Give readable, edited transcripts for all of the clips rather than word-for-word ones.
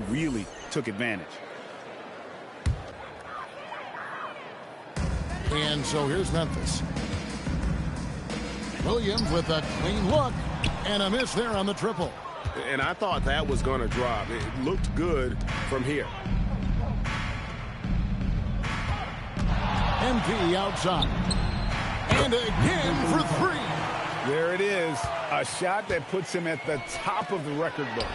really took advantage. And so here's Memphis. Williams with a clean look and a miss there on the triple. And I thought that was going to drop. It looked good from here. MP outside. And again for three. There it is. A shot that puts him at the top of the record book.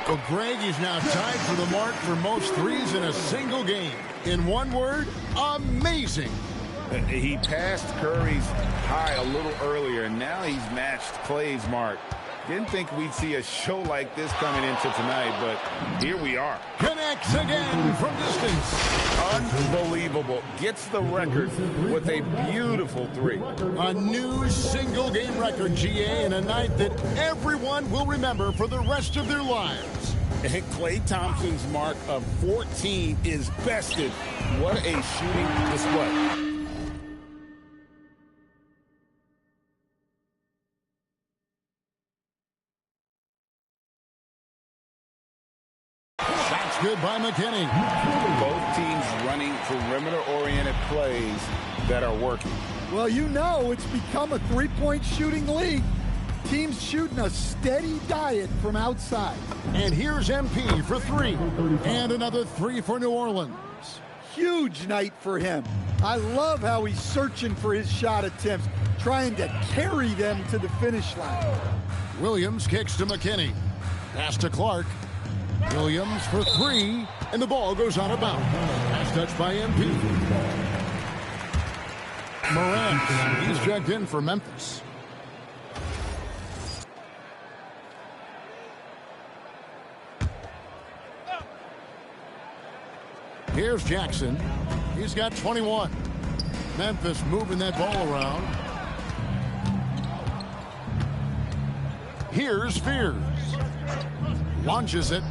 Well, Greg is now tied for the mark for most threes in a single game. In one word, amazing. He passed Curry's high a little earlier, and now he's matched Clay's mark. Didn't think we'd see a show like this coming into tonight, but here we are. Connects again from distance. Unbelievable. Gets the record with a beautiful three. A new single-game record, GA, in a night that everyone will remember for the rest of their lives. And Klay Thompson's mark of 14 is bested. What a shooting display. Good by McKinney. Both teams running perimeter-oriented plays that are working. Well, you know it's become a three-point shooting league. Teams shooting a steady diet from outside. And here's MP for three. And another three for New Orleans. Huge night for him. I love how he's searching for his shot attempts, trying to carry them to the finish line. Williams kicks to McKinney. Pass to Clark. Williams for three, and the ball goes out of bounds. Pass touched by MP. Morant, he's checked in for Memphis. Here's Jackson. He's got 21. Memphis moving that ball around. Here's Fears. Launches it.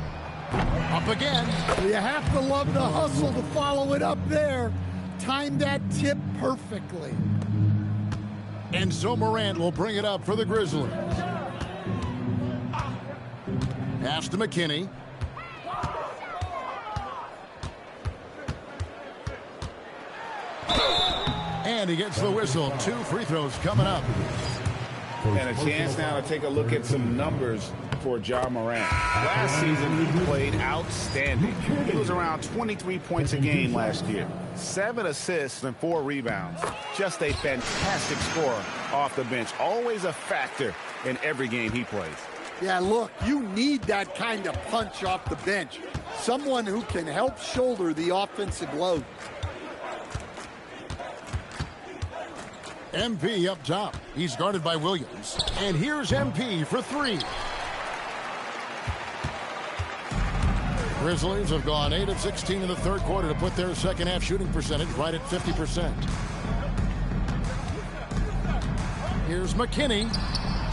Up again. You have to love the hustle to follow it up there. Timed that tip perfectly. And so Morant will bring it up for the Grizzlies. Pass to McKinney. And he gets the whistle. 2 free throws coming up. And a chance now to take a look at some numbers for Ja Morant. Last season, he played outstanding. He was around 23 points a game last year. 7 assists and 4 rebounds. Just a fantastic scorer off the bench. Always a factor in every game he plays. Yeah, look, you need that kind of punch off the bench. Someone who can help shoulder the offensive load. MP up top. He's guarded by Williams. And here's MP for three. Grizzlies have gone 8 of 16 in the third quarter to put their second half shooting percentage right at 50%. Here's McKinney.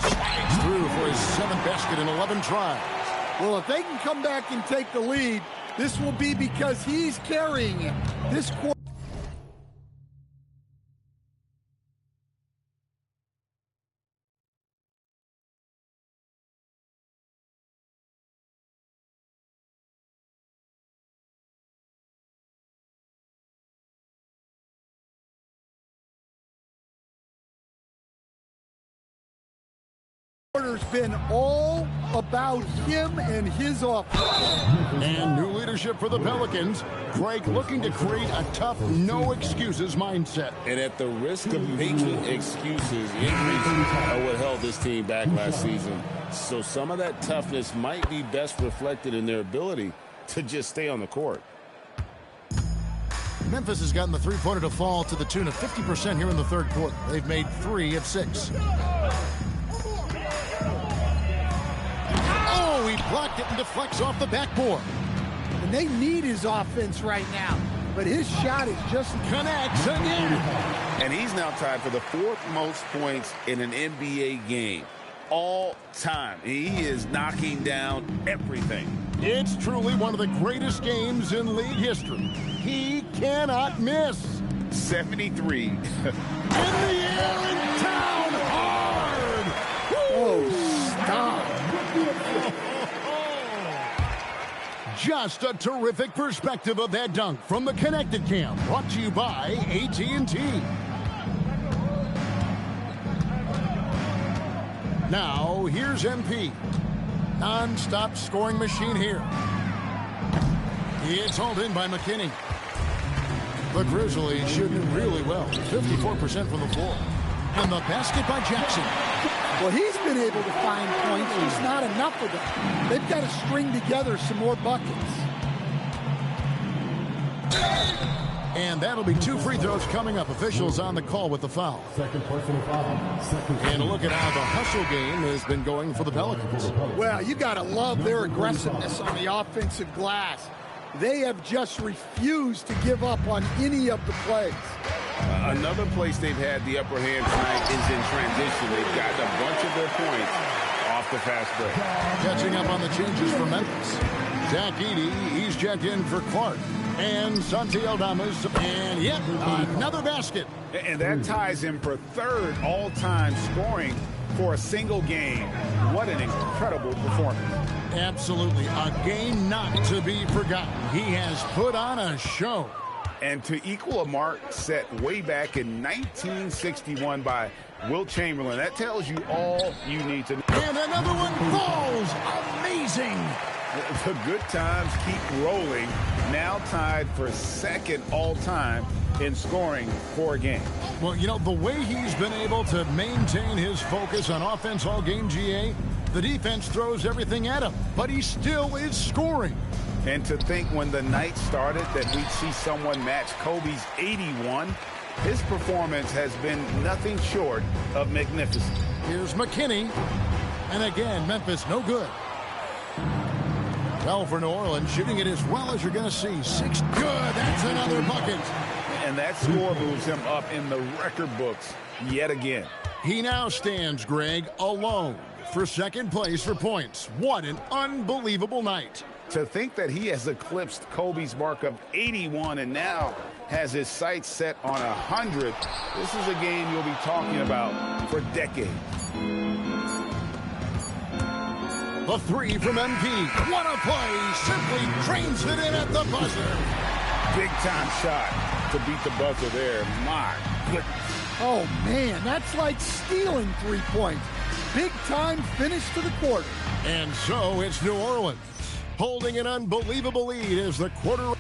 Slides through for his 7th basket in 11 tries. Well, if they can come back and take the lead, this will be because he's carrying it. This quarter. Quarter's been all about him and his offense. And new leadership for the Pelicans. Greg looking to create a tough, no-excuses mindset. And at the risk of making excuses, injuries are what held this team back last season. So some of that toughness might be best reflected in their ability to just stay on the court. Memphis has gotten the three-pointer to fall to the tune of 50% here in the third quarter. They've made 3 of 6. Oh, he blocked it and deflects off the backboard. And they need his offense right now. But his shot is just connects again. And he's now tied for the 4th most points in an NBA game all time. He is knocking down everything. It's truly one of the greatest games in league history. He cannot miss. 73. In the air and down hard. Oh, stop. Just a terrific perspective of that dunk from the Connected Cam, brought to you by AT&T. Now, here's MP. Non-stop scoring machine here. It's hauled in by McKinney. The Grizzlies shooting really well, 54% from the floor. And the basket by Jackson. Well, he's been able to find points, just not enough of them. They've got to string together some more buckets. And that'll be 2 free throws coming up. Officials on the call with the foul. Second personal foul. And a look at how the hustle game has been going for the Pelicans. Well, you got to love their aggressiveness on the offensive glass. They have just refused to give up on any of the plays. Another place they've had the upper hand tonight is in transition. They've gotten a bunch of their points off the fast break. Catching up on the changes for Memphis. Zach Edey, he's checked in for Clark. And Santi Aldamas, and yet another basket. And that ties him for 3rd all-time scoring for a single game. What an incredible performance. Absolutely. A game not to be forgotten. He has put on a show. And to equal a mark set way back in 1961 by Wilt Chamberlain, that tells you all you need to know. And another one falls. Amazing. The good times keep rolling. Now tied for 2nd all-time in scoring for a game. Well, you know, the way he's been able to maintain his focus on offense all game, GA, the defense throws everything at him, but he still is scoring. And to think when the night started that we'd see someone match Kobe's 81, his performance has been nothing short of magnificent. Here's McKinney. And again, Memphis no good. Well, for New Orleans, shooting it as well as you're going to see. 6 good. That's another bucket. And that score moves him up in the record books yet again. He now stands, Greg, alone for 2nd place for points. What an unbelievable night. To think that he has eclipsed Kobe's mark of 81 and now has his sights set on 100, this is a game you'll be talking about for decades. The 3 from MP. What a play. Simply trains it in at the buzzer. Big time shot to beat the buzzer there. My goodness. Oh, man, that's like stealing 3 points. Big time finish to the quarter. And so it's New Orleans holding an unbelievable lead as the quarter.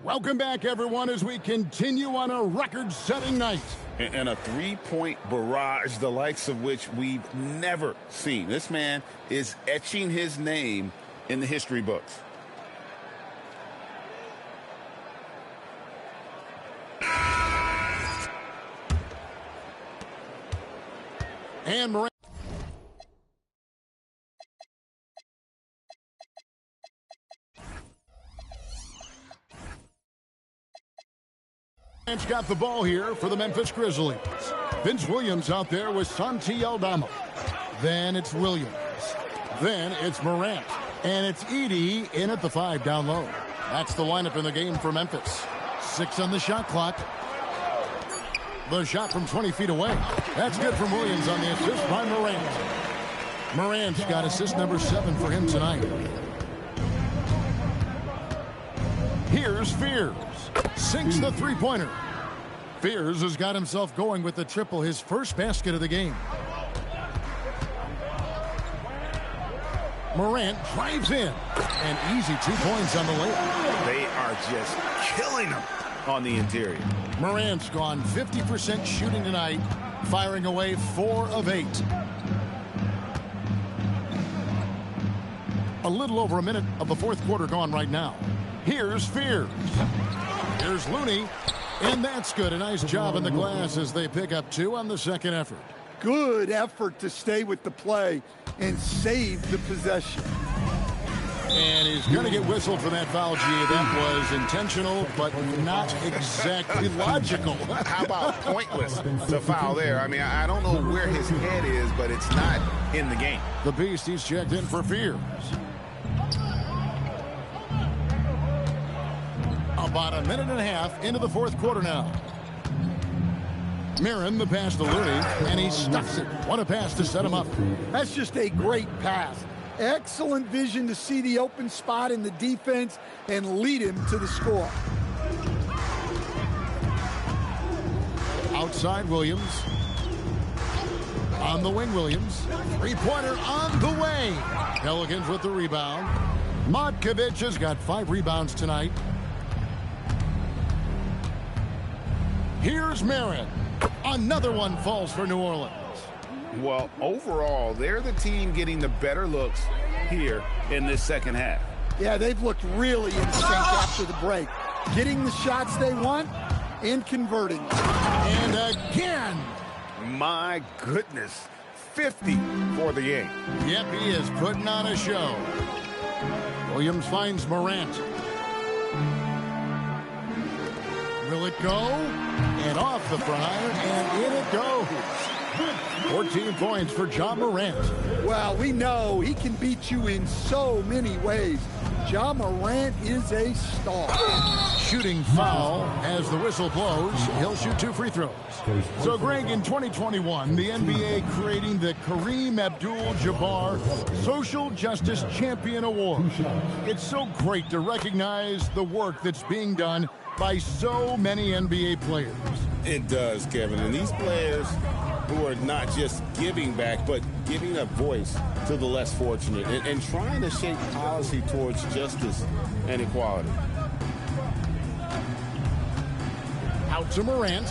Welcome back, everyone, as we continue on a record-setting night. And a 3-point barrage, the likes of which we've never seen. This man is etching his name in the history books. And Morant. Morant's got the ball here for the Memphis Grizzlies. Vince Williams out there with Santi Aldama. Then it's Williams. Then it's Morant. And it's Edey in at the 5 down low. That's the lineup in the game for Memphis. 6 on the shot clock. The shot from 20 feet away. That's good from Williams on the assist by Morant. Morant's got assist number 7 for him tonight. Here's Fears. Sinks the 3-pointer. Fears has got himself going with the triple, his first basket of the game. Morant drives in. And easy 2 points on the layup. They are just killing him on the interior. Morant's gone 50% shooting tonight, firing away 4 of 8. A little over a minute of the 4th quarter gone right now. Here's Fears. Here's Looney. And that's good. A nice job in the glass as they pick up 2 on the 2nd effort. Good effort to stay with the play and save the possession. And he's going to get whistled for that foul, G. That was intentional, but not exactly logical. How about pointless to foul there? I mean, I don't know where his head is, but it's not in the game. The Beast, he's checked in for Fears. About a minute and a half into the 4th quarter now. Mirren, the pass to Looney, and he stuffs it. What a pass to set him up. That's just a great pass. Excellent vision to see the open spot in the defense and lead him to the score. Outside Williams. On the wing, Williams. Three-pointer on the way. Pelicans with the rebound. Modkovic has got 5 rebounds tonight. Here's Marin. Another one falls for New Orleans. Well, overall, they're the team getting the better looks here in this second half. Yeah, they've looked really in sync after the break. Getting the shots they want and converting. And again. My goodness. 50 for the game. Yep, he is putting on a show. Williams finds Morant. Will it go? And off the front iron, and in it goes. 14 points for Ja Morant. Well, we know he can beat you in so many ways. Ja Morant is a star. Shooting foul as the whistle blows. He'll shoot 2 free throws. So, Greg, in 2021, the NBA creating the Kareem Abdul-Jabbar Social Justice Champion Award. It's so great to recognize the work that's being done by so many NBA players. It does, Kevin. And these players who are not just giving back, but giving a voice to the less fortunate and trying to shape policy towards justice and equality. Out to Morant.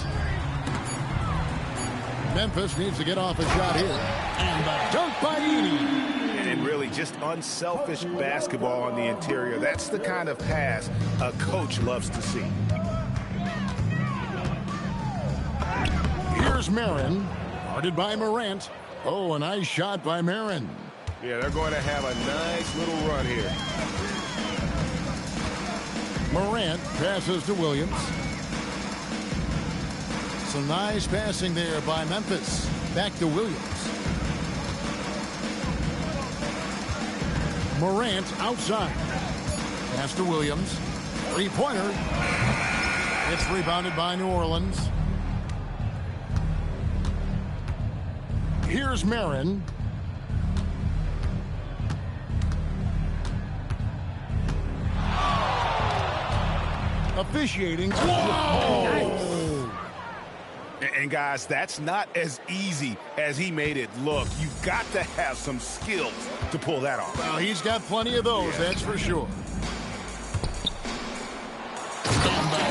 Memphis needs to get off a shot here. And the dunk by Edey. And really just unselfish basketball on the interior. That's the kind of pass a coach loves to see. Here's Marin. Guarded by Morant. Oh, a nice shot by Marin. Yeah, they're going to have a nice little run here. Morant passes to Williams. Some nice passing there by Memphis. Back to Williams. Morant outside. Pass to Williams. Three-pointer. It's rebounded by New Orleans. Here's Marin. Officiating. Whoa! And guys, that's not as easy as he made it look. You've got to have some skills to pull that off. Well, he's got plenty of those, that's for sure.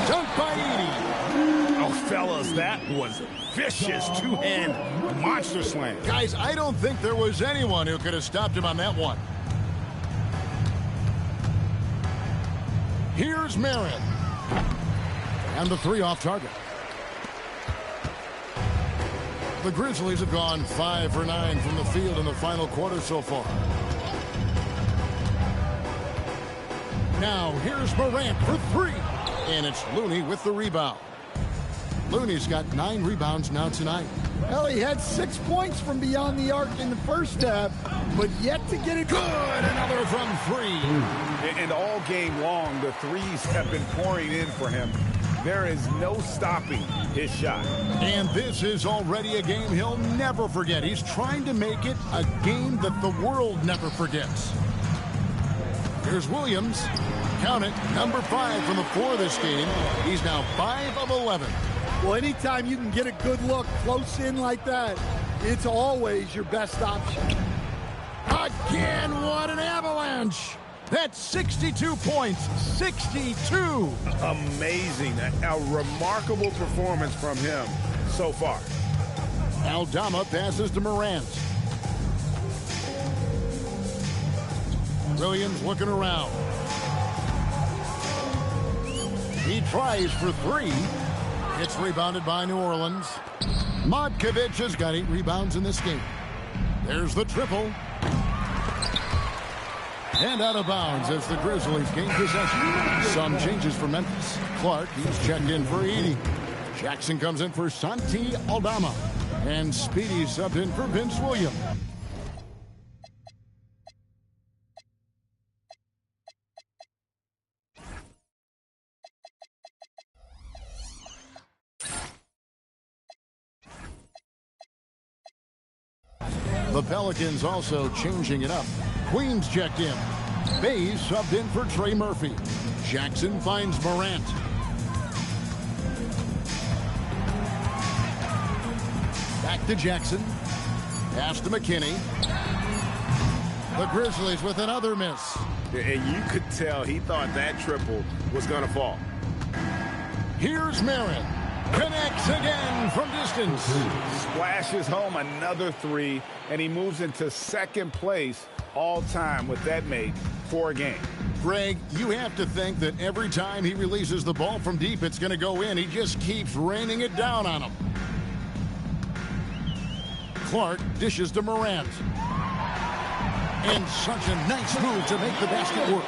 Dunk by Edey. Oh, fellas, that was vicious two-hand monster slam. Guys, I don't think there was anyone who could have stopped him on that one. Here's Marin. And the 3 off target. The Grizzlies have gone 5 for 9 from the field in the final quarter so far. Now, here's Morant for 3. And it's Looney with the rebound. Looney's got 9 rebounds now tonight. Well, he had 6 points from beyond the arc in the first half, but yet to get it good. Another from 3. And all game long, the threes have been pouring in for him. There is no stopping his shot. And this is already a game he'll never forget. He's trying to make it a game that the world never forgets. Here's Williams. Count it, number 5 from the floor this game. He's now 5 of 11. Well, anytime you can get a good look close in like that, it's always your best option. Again, what an avalanche! That's 62 points, 62. Amazing, a remarkable performance from him so far. Aldama passes to Morant. Williams looking around. He tries for 3. It's rebounded by New Orleans. Modkovic has got 8 rebounds in this game. There's the triple. And out of bounds as the Grizzlies gain possession. Some changes for Memphis. Clark, he's checked in for Edey. Jackson comes in for Santi Aldama. And Speedy subbed in for Vince Williams. The Pelicans also changing it up. Queens checked in. Bays subbed in for Trey Murphy. Jackson finds Morant. Back to Jackson. Pass to McKinney. The Grizzlies with another miss. And you could tell he thought that triple was going to fall. Here's Marin. Connects again from distance. Splashes home another three, and he moves into second place all-time with that make for a game. Greg, you have to think that every time he releases the ball from deep, it's going to go in. He just keeps raining it down on him. Clark dishes to Morant. And such a nice move to make the basket work.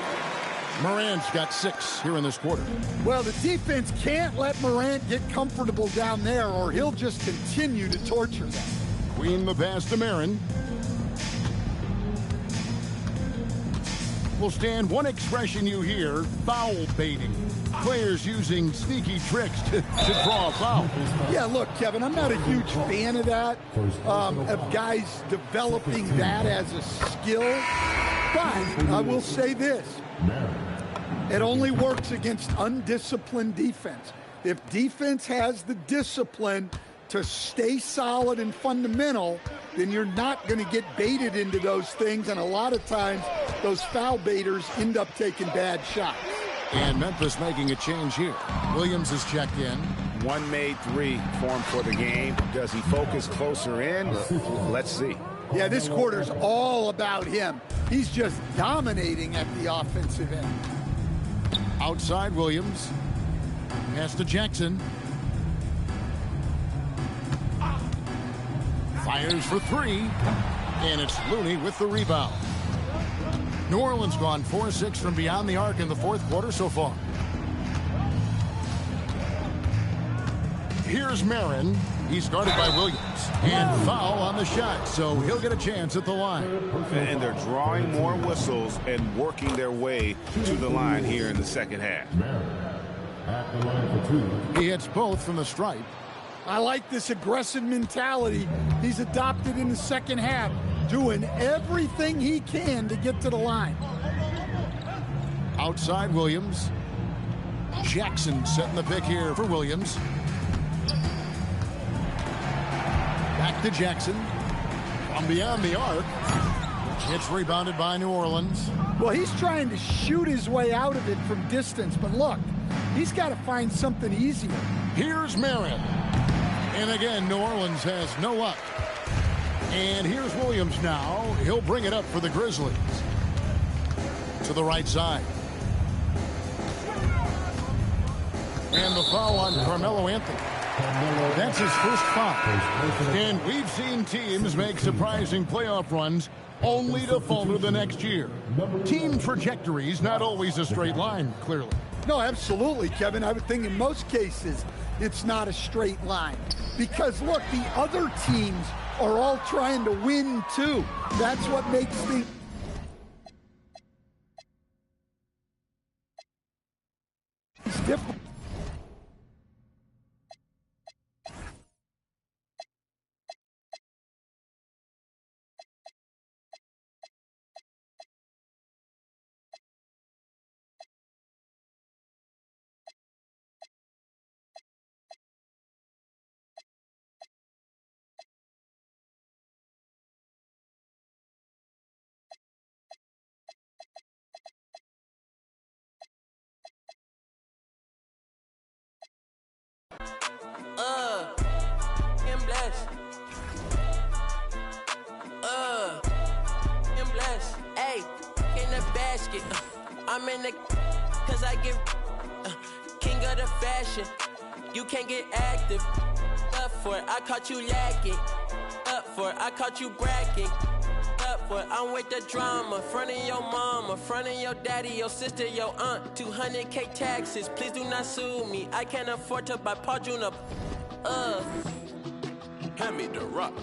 Morant's got 6 here in this quarter. Well, the defense can't let Morant get comfortable down there, or he'll just continue to torture them. Queen the pass to Marin. Will stand one expression you hear: foul baiting. Players using sneaky tricks to draw a foul. Yeah, look, Kevin, I'm not a huge fan of that, of guys developing that as a skill. But I will say this. It only works against undisciplined defense. If defense has the discipline to stay solid and fundamental, then you're not going to get baited into those things, and a lot of times those foul baiters end up taking bad shots. And Memphis making a change here. Williams is checked in. One made three formed for the game. Does he focus closer in? Let's see. Yeah, this quarter's all about him. He's just dominating at the offensive end. Outside Williams. Pass to Jackson. Fires for 3. And it's Looney with the rebound. New Orleans gone 4-6 from beyond the arc in the fourth quarter so far. Here's Marin. He's guarded by Williams. And foul on the shot, so he'll get a chance at the line. And they're drawing more whistles and working their way to the line here in the second half. At the line for 2. He hits both from the stripe. I like this aggressive mentality he's adopted in the second half, doing everything he can to get to the line. Outside Williams. Jackson setting the pick here for Williams. Back to Jackson. From beyond the arc. It's rebounded by New Orleans. Well, he's trying to shoot his way out of it from distance, but look, he's got to find something easier. Here's Marin. And again, New Orleans has no luck. And here's Williams now. He'll bring it up for the Grizzlies. To the right side. And the foul on Carmelo Anthony. That's his first foul. And we've seen teams make surprising playoff runs only to falter the next year. Team trajectory's not always a straight line, clearly. No, absolutely, Kevin. I would think in most cases it's not a straight line. Because, look, the other teams are all trying to win, too. That's what makes things different. I'm blessed. I'm blessed. Hey, in the basket. I'm in the, cause I get king of the fashion. You can't get active. Up for it, I caught you lacking. Up for it, I caught you bragging. Up for it, I'm with the drama. Front of your mama, front of your daddy, your sister, your aunt. 200K taxes, please do not sue me. I can't afford to buy Paul Jr. Hand me the rock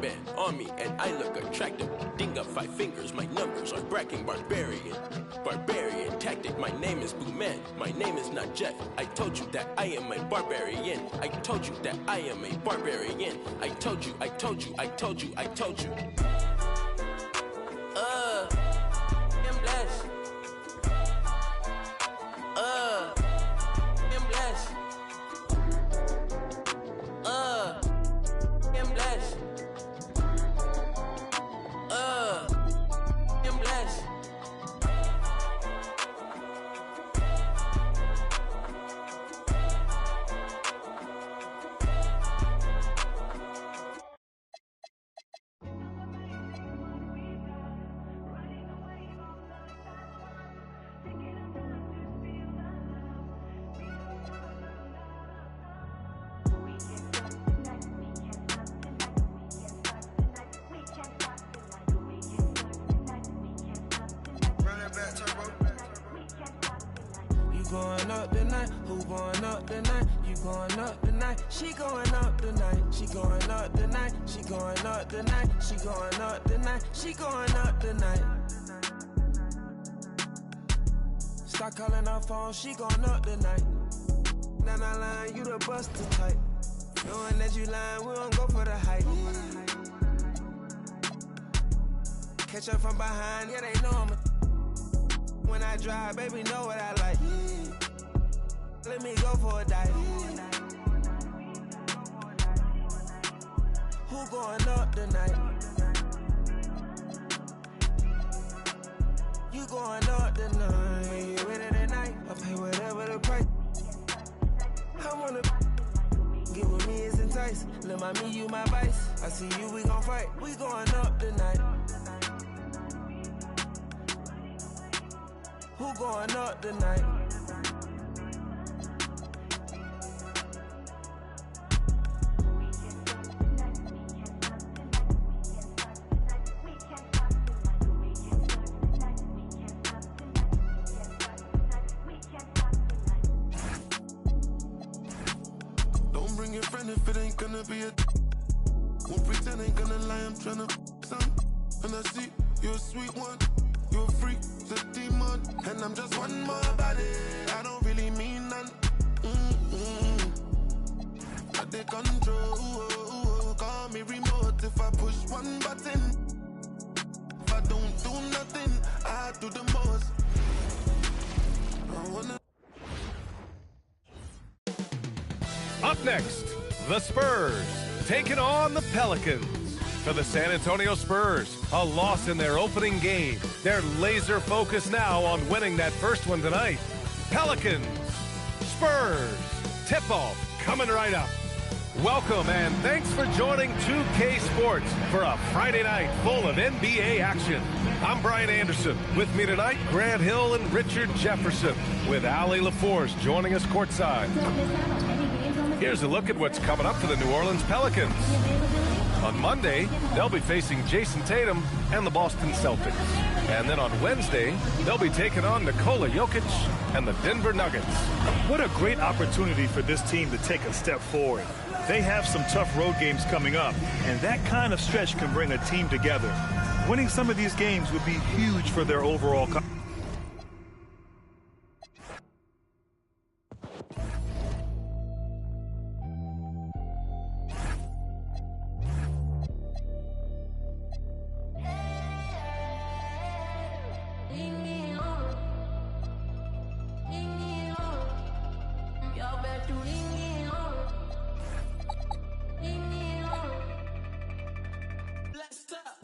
band on me, and I look attractive. Ding up 5 fingers, my numbers are bragging. Barbarian tactic, my name is Boo Man. My name is not Jeff. I told you that I am a barbarian. I told you that I am a barbarian. I told you. going up tonight? Who going up tonight? You going up tonight? She going up tonight. She going up tonight. She going up tonight. She going up tonight. She going up tonight. Start calling her phone. She going up tonight. Now line, you the buster type. Knowing that you lying, we don't go for the hype. Catch up from behind, yeah, they know I'm a. When I drive, baby, know what I like. Let me go for a dive. Who going up tonight? You going up tonight. You ready tonight? I'll pay whatever the price. I wanna get with me is entice. Let my me, you my vice. I see you, we gon' fight. We going up tonight. Who going up tonight? Don't bring your friend if it ain't gonna be a. Won't pretend ain't gonna lie, I'm tryna some. And I see you're a sweet one. You're a freak, the demon, and I'm just one more body. I don't really mean none. I take control. Call me remote if I push one button. If I don't do nothing, I do the most. I wanna. Up next, the Spurs taking on the Pelicans. For the San Antonio Spurs, a loss in their opening game. They're laser focused now on winning that first one tonight. Pelicans, Spurs, tip-off coming right up. Welcome and thanks for joining 2K Sports for a Friday night full of NBA action. I'm Brian Anderson. With me tonight, Grant Hill and Richard Jefferson, with Allie LaForce joining us courtside. Here's a look at what's coming up for the New Orleans Pelicans. On Monday, they'll be facing Jason Tatum and the Boston Celtics. And then on Wednesday, they'll be taking on Nikola Jokic and the Denver Nuggets. What a great opportunity for this team to take a step forward. They have some tough road games coming up, and that kind of stretch can bring a team together. Winning some of these games would be huge for their overall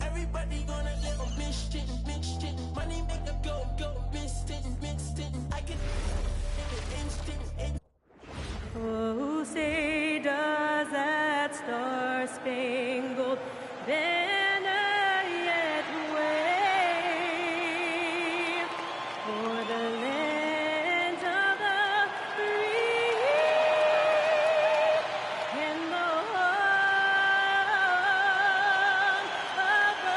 Everybody gonna live on mission. Money make a go, instant. I can instant. Oh, say does that star-spangled banner yet wave for the land of the free and the home of the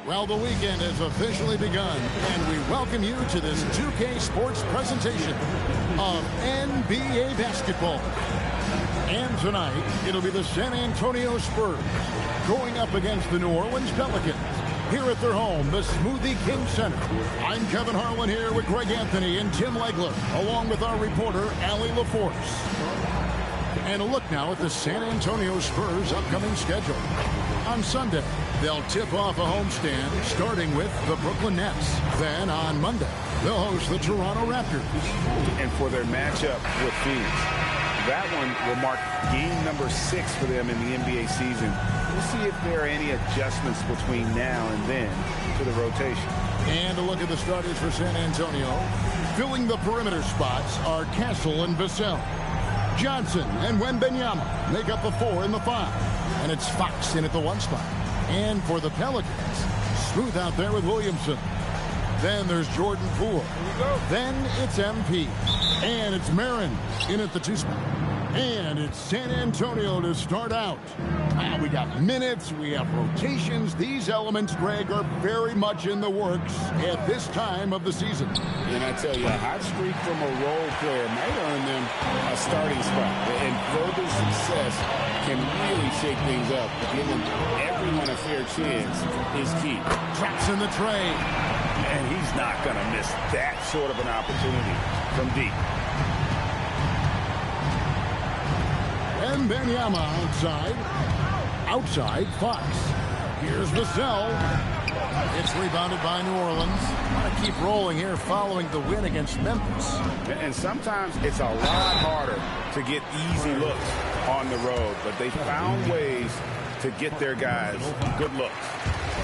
Well, the weekend has officially begun, and we welcome you to this 2K Sports presentation of NBA basketball. And tonight, it'll be the San Antonio Spurs going up against the New Orleans Pelicans here at their home, the Smoothie King Center. I'm Kevin Harlan here with Greg Anthony and Tim Legler, along with our reporter, Allie LaForce. And a look now at the San Antonio Spurs' upcoming schedule. On Sunday, they'll tip off a homestand, starting with the Brooklyn Nets. Then on Monday, they'll host the Toronto Raptors. And for their matchup with Phoenix, that one will mark game number 6 for them in the NBA season. We'll see if there are any adjustments between now and then to the rotation. And a look at the starters for San Antonio. Filling the perimeter spots are Castle and Vassell. Johnson and Wembanyama make up the 4 and the 5. And it's Fox in at the 1 spot. And for the Pelicans, Smooth out there with Williamson. Then there's Jordan Poole. Then it's MP. And it's Marin in at the 2 spot. And it's San Antonio to start out. We got minutes, we have rotations. These elements, Greg, are very much in the works at this time of the season. And I tell you, a hot streak from a role player might earn them a starting spot. And further success can really shake things up. Giving everyone a fair chance is key. Traps in the tray. And he's not going to miss that sort of an opportunity from deep. And Wembanyama outside. Outside, Fox. Here's Vassell. It's rebounded by New Orleans. Want to keep rolling here following the win against Memphis. And sometimes it's a lot harder to get easy looks on the road, but they found ways to get their guys good looks.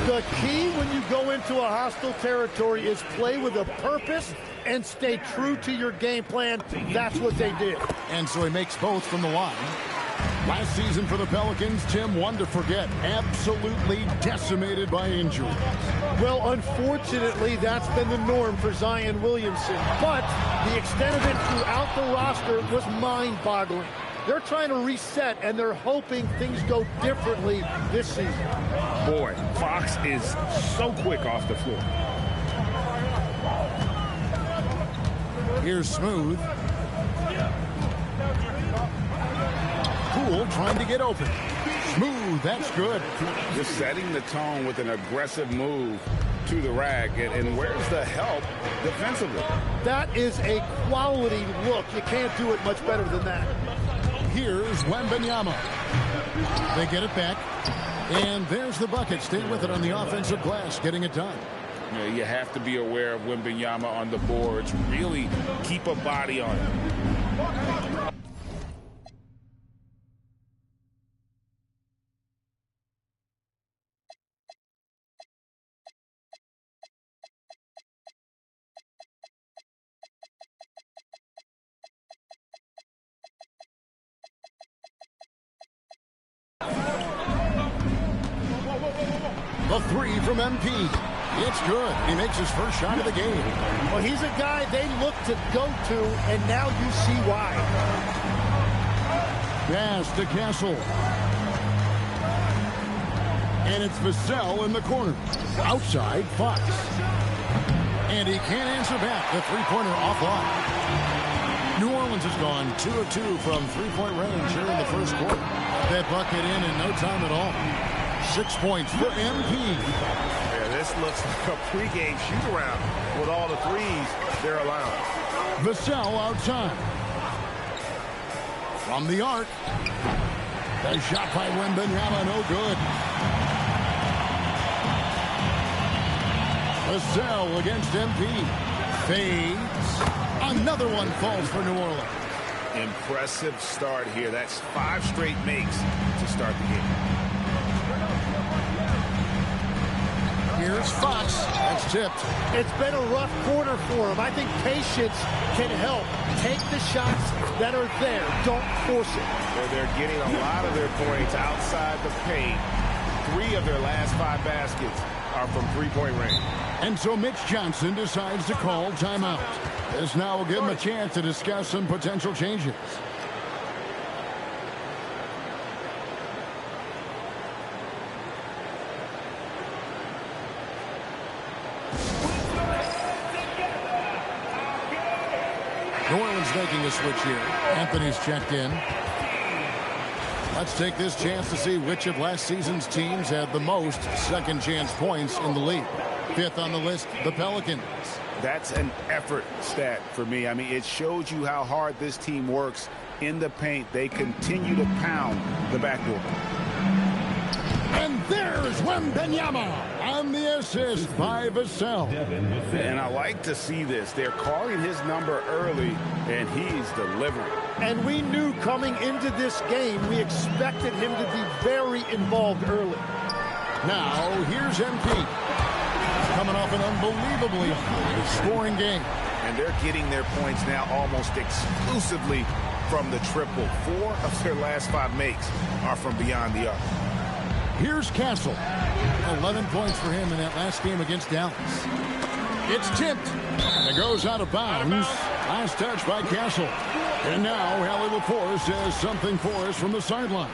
The key when you go into a hostile territory is play with a purpose and stay true to your game plan. That's what they did. And so he makes both from the line. Last season for the Pelicans, Tim, one to forget, absolutely decimated by injury. Well, unfortunately, that's been the norm for Zion Williamson. But the extent of it throughout the roster was mind-boggling. They're trying to reset, and they're hoping things go differently this season. Boy, Fox is so quick off the floor. Here's Smooth. Poole trying to get open. Smooth, that's good. Just setting the tone with an aggressive move to the rack. And where's the help defensively? That is a quality look. You can't do it much better than that. Here's Wembanyama. They get it back. And there's the bucket. Stay with it on the offensive glass, getting it done. You have to be aware of Wembanyama on the boards. Really keep a body on him. The three from MP. It's good. He makes his first shot of the game. Well, he's a guy they look to go to, and now you see why. Pass to Castle. And it's Vassell in the corner. Outside, Fox. And he can't answer back. The three-pointer offline. New Orleans has gone 2 of 2 from three-point range here in the first quarter. That bucket in no time at all. 6 points for MP. Yeah, this looks like a pregame shoot-around with all the threes they're allowing. Vassell outside. From the arc. The shot by Wembanyama, no good. Vassell against MP. Fades. Another one falls for New Orleans. Impressive start here. That's 5 straight makes to start the game. Here's Fox. That's tipped. It's been a rough quarter for him. I think patience can help. Take the shots that are there. Don't force it. They're getting a lot of their points outside the paint. 3 of their last 5 baskets are from three-point range. And so Mitch Johnson decides to call timeout. This now will give him a chance to discuss some potential changes. New Orleans making a switch here. Anthony's checked in. Let's take this chance to see which of last season's teams had the most second chance points in the league. 5th on the list, the Pelicans. That's an effort stat for me. I mean, it shows you how hard this team works in the paint. They continue to pound the backboard. And there's Wembanyama on the assist by Vassell. And I like to see this. They're calling his number early, and he's delivering. And we knew coming into this game, we expected him to be very involved early. Now, here's MP. Coming off an unbelievably high-scoring game. And they're getting their points now almost exclusively from the triple. 4 of their last 5 makes are from beyond the arc. Here's Castle. 11 points for him in that last game against Dallas. It's tipped. It goes out of bounds. Last touch by Castle. And now Allie LaForce says something for us from the sideline.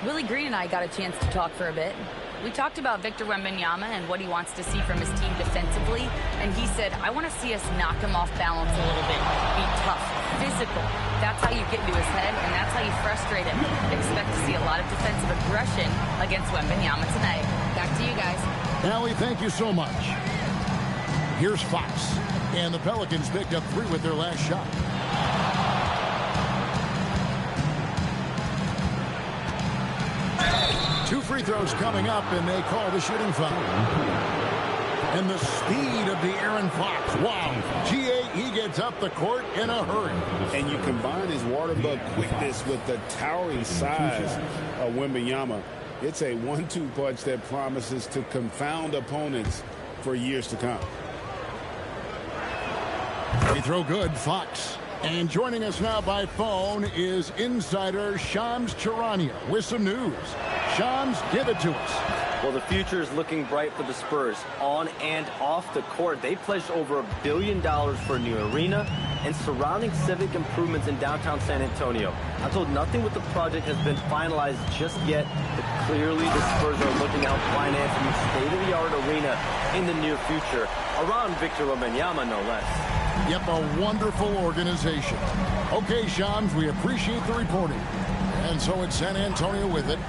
Willie Green and I got a chance to talk for a bit. We talked about Victor Wembanyama and what he wants to see from his team defensively, and he said, I want to see us knock him off balance a little bit, be tough, physical. That's how you get into his head, and that's how you frustrate him. Expect to see a lot of defensive aggression against Wembanyama tonight. Back to you guys. Allie, thank you so much. Here's Fox, and the Pelicans picked up 3 with their last shot. Two free throws coming up, and they call the shooting foul. And the speed of the Aaron Fox. Wow. G.A., he gets up the court in a hurry. And you combine his water bug quickness with the towering size of Wembanyama. It's a 1-2 punch that promises to confound opponents for years to come. Free throw good, Fox. And joining us now by phone is insider Shams Charania with some news. Shams, give it to us. Well, the future is looking bright for the Spurs on and off the court. They pledged over $1 billion for a new arena and surrounding civic improvements in downtown San Antonio. I'm told nothing with the project has been finalized just yet, but clearly the Spurs are looking out financing a state-of-the-art arena in the near future around Victor Wembanyama, no less. Yep, a wonderful organization. Okay, Shams, we appreciate the reporting. And so it's San Antonio with it,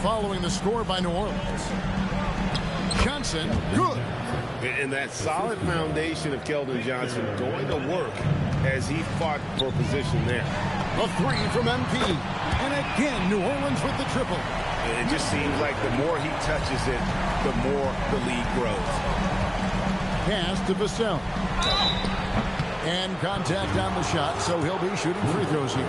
following the score by New Orleans. Johnson, good. And that solid foundation of Keldon Johnson going to work as he fought for position there. A 3 from MP. And again, New Orleans with the triple. It just seems like the more he touches it, the more the lead grows. Pass to Vassell. And contact on the shot, so he'll be shooting free throws here.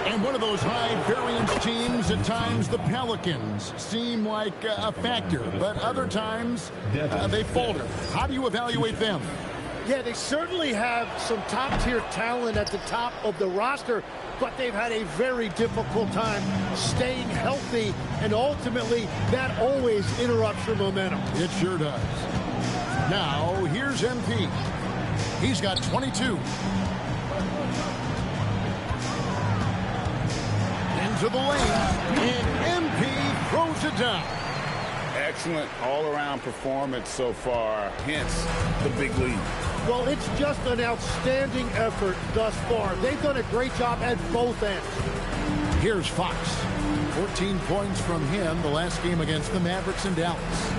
And one of those high-variance teams, at times the Pelicans seem like a factor, but other times they falter. How do you evaluate them? Yeah, they certainly have some top-tier talent at the top of the roster, but they've had a very difficult time staying healthy, and ultimately that always interrupts your momentum. It sure does. Now, here's MP. He's got 22. Into the lane, and MP throws it down. Excellent all-around performance so far, hence the big lead. Well, it's just an outstanding effort thus far. They've done a great job at both ends. Here's Fox. 14 points from him the last game against the Mavericks in Dallas.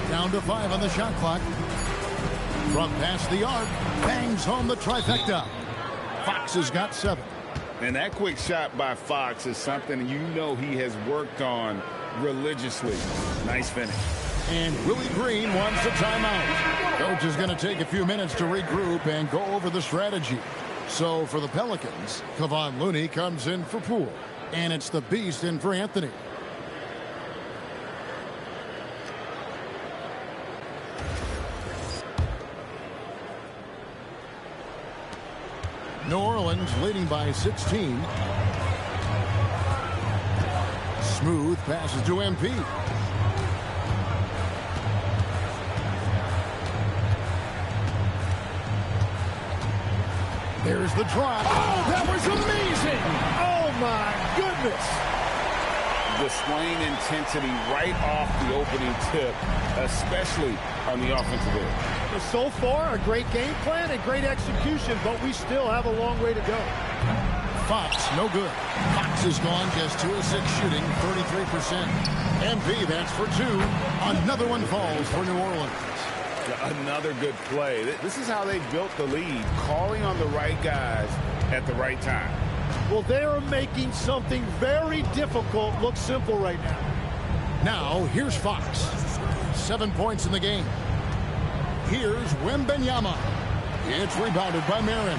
Down to 5 on the shot clock. From past the arc, bangs home the trifecta. Fox has got 7. And that quick shot by Fox is something you know he has worked on religiously. Nice finish. And Willie Green wants a timeout. Coach is going to take a few minutes to regroup and go over the strategy. So for the Pelicans, Kevon Looney comes in for Poole. And it's the Beast in for Anthony. New Orleans leading by 16. Smooth passes to MP. There's the drop. Oh, that was amazing. Oh, my goodness. Displaying intensity right off the opening tip, especially on the offensive end. So far, a great game plan and great execution, but we still have a long way to go. Fox, no good. Fox is gone, just 2 of 6 shooting, 33%. MP, that's for 2. Another one falls for New Orleans. Another good play. This is how they built the lead, calling on the right guys at the right time. Well, they are making something very difficult look simple right now. Now, here's Fox. 7 points in the game. Here's Wembanyama. It's rebounded by Marin.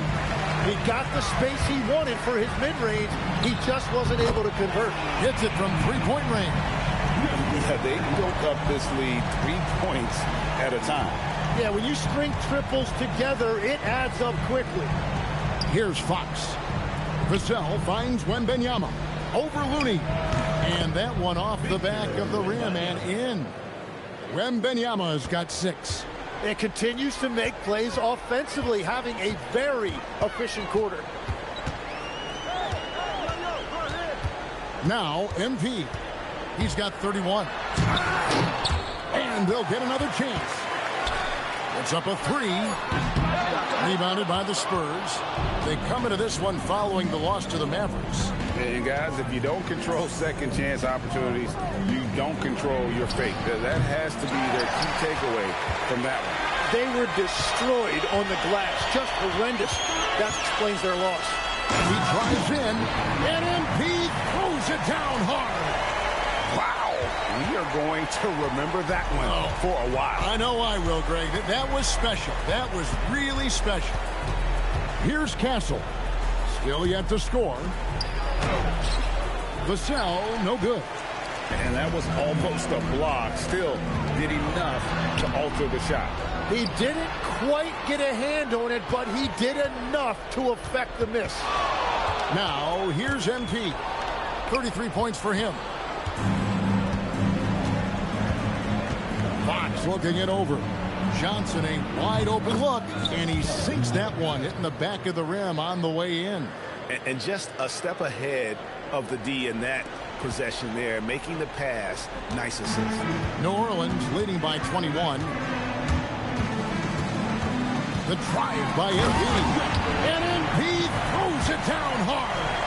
He got the space he wanted for his mid-range. He just wasn't able to convert. Hits it from three-point range. Yeah, they built up this lead 3 points at a time. Yeah, when you string triples together, it adds up quickly. Here's Fox. Vassell finds Wembanyama. Over Looney. And that one off the back of the rim and in. Wembanyama's got 6. And continues to make plays offensively, having a very efficient quarter. Now, MP. He's got 31. And they'll get another chance. It's up a 3. Rebounded by the Spurs. They come into this one following the loss to the Mavericks. And guys, if you don't control second chance opportunities, you don't control your fate. That has to be their key takeaway from that one. They were destroyed on the glass. Just horrendous. That explains their loss. He drives in, and MP throws it down hard. Wow. We are going to remember that one for a while. I know I will, Greg. That was special. That was really special. Here's Castle. Still yet to score. Vassell, no good. And that was almost a block. Still did enough to alter the shot. He didn't quite get a hand on it, but he did enough to affect the miss. Now, here's MP. 33 points for him. Fox looking it over. Johnson, a wide open look, and he sinks that one, hitting the back of the rim on the way in. And just a step ahead of the D in that possession there, making the pass. Nice assist. New Orleans leading by 21. The drive by MP. And MP throws it down hard.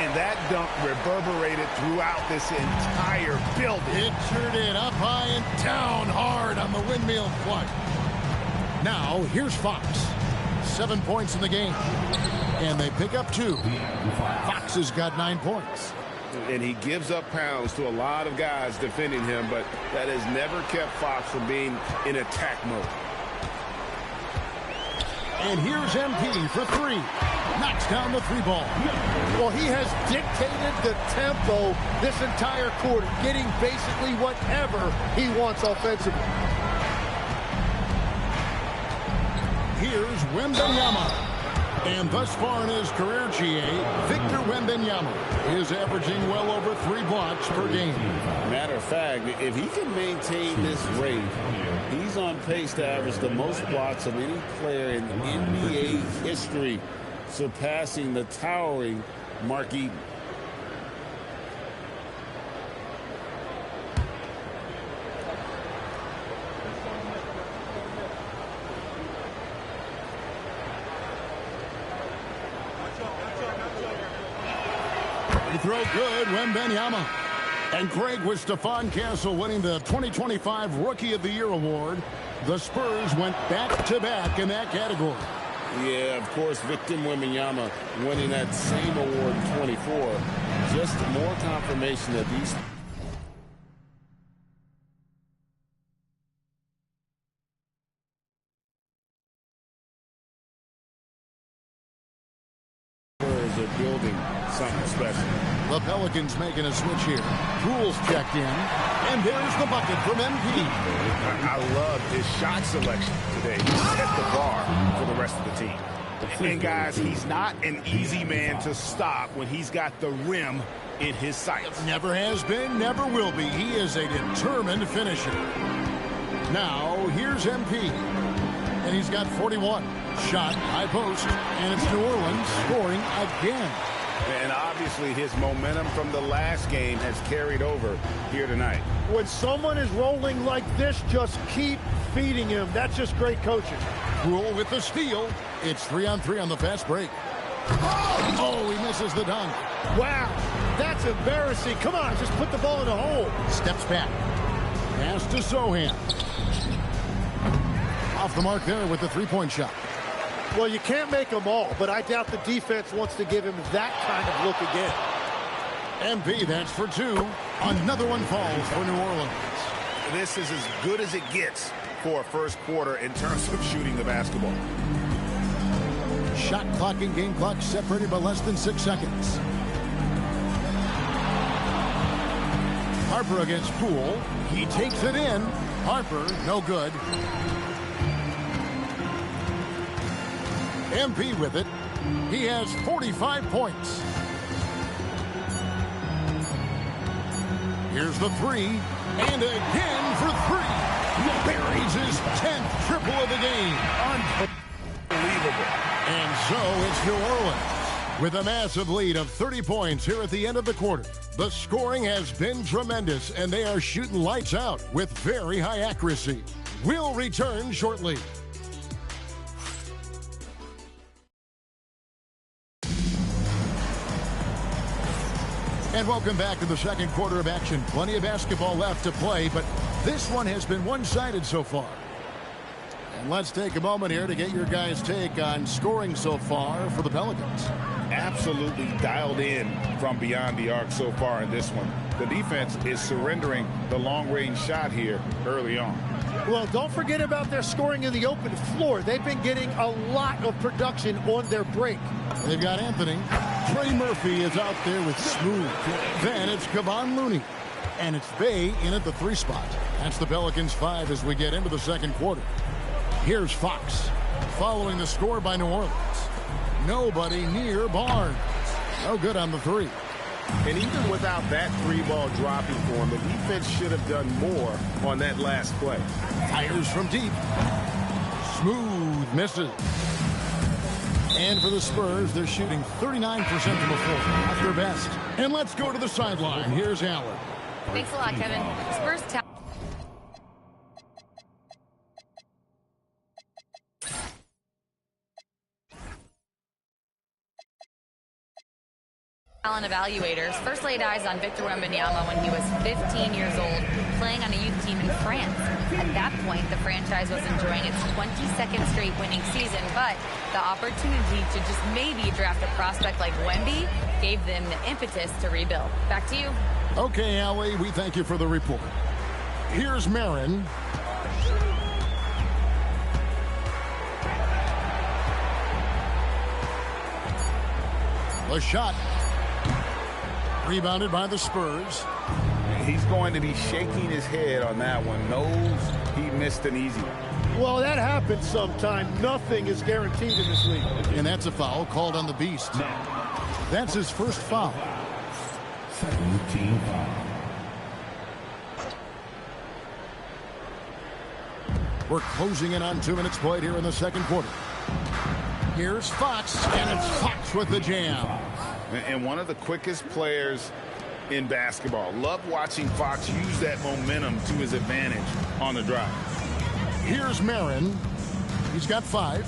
And that dunk reverberated throughout this entire building. It turned it up high and down hard on the windmill plug. Now, here's Fox. 7 points in the game. And they pick up 2. Fox has got 9 points. And he gives up pounds to a lot of guys defending him, but that has never kept Fox from being in attack mode. And here's MP for 3. Knocks down the 3 ball. Well, he has dictated the tempo this entire quarter, getting basically whatever he wants offensively. Here's Wembanyama. And thus far in his career, GA, Victor Wembanyama is averaging well over 3 blocks per game. Matter of fact, if he can maintain this rate, he's on pace to average the most blocks of any player in NBA history, surpassing the towering Mark Eaton. They throw good, Wembanyama. And Craig, with Stephon Castle winning the 2025 Rookie of the Year award, the Spurs went back-to-back in that category. Yeah, of course, Victor Wembanyama winning that same award in 24. Just more confirmation that these Spurs are building something special. The Pelicans making a switch here. Poole's checked in, and there's the bucket from MP. I love his shot selection today. He set the bar for the rest of the team. And guys, he's not an easy man to stop when he's got the rim in his sights. Never has been, never will be. He is a determined finisher. Now, here's MP. And he's got 41. Shot, high post, and it's New Orleans scoring again. And obviously his momentum from the last game has carried over here tonight. When someone is rolling like this, just keep feeding him. That's just great coaching. Rule with the steal. It's 3-on-3 on the fast break. Oh, he misses the dunk. Wow, that's embarrassing. Come on, just put the ball in the hole. Steps back. Pass to Sohan. Off the mark there with the three-point shot. Well, you can't make them all, but I doubt the defense wants to give him that kind of look again. MP, that's for 2. Another one falls for New Orleans. This is as good as it gets for a first quarter in terms of shooting the basketball. Shot clock and game clock separated by less than 6 seconds. Harper against Poole. He takes it in. Harper, no good. MP with it. He has 45 points. Here's the 3. And again for 3. buries his 10th triple of the game. Unbelievable. And so it's New Orleans with a massive lead of 30 points here at the end of the quarter. The scoring has been tremendous, and they are shooting lights out with very high accuracy. We'll return shortly. And welcome back to the second quarter of action. Plenty of basketball left to play, but this one has been one-sided so far. And let's take a moment here to get your guys' take on scoring so far for the Pelicans. Absolutely dialed in from beyond the arc so far in this one. The defense is surrendering the long-range shot here early on. Well, don't forget about their scoring in the open floor. They've been getting a lot of production on their break. They've got Anthony. Trey Murphy is out there with Smooth. Then it's Kevon Looney. And it's Bey in at the 3 spot. That's the Pelicans 5 as we get into the second quarter. Here's Fox following the score by New Orleans. Nobody near Barnes. No good on the 3. And even without that 3-ball dropping for him, the defense should have done more on that last play. Fires from deep. Smooth misses. And for the Spurs, they're shooting 39% from the floor. Not their best. And let's go to the sideline. Here's Allen. Thanks a lot, Kevin. Spurs talent evaluators first laid eyes on Victor Wembanyama when he was 15 years old, playing on a youth team in France. At that point, the franchise was enjoying its 22nd straight winning season, but the opportunity to just maybe draft a prospect like Wemby gave them the impetus to rebuild. Back to you. Okay, Allie, we thank you for the report. Here's Marin. The shot. Rebounded by the Spurs. He's going to be shaking his head on that one. Knows he missed an easy one. Well, that happens sometime. Nothing is guaranteed in this league. And that's a foul called on the Beast. That's his first foul. Second team foul. We're closing in on 2 minutes played here in the second quarter. Here's Fox, and it's Fox with the jam. And one of the quickest players in basketball. Love watching Fox use that momentum to his advantage on the drive. Here's Marin. He's got 5.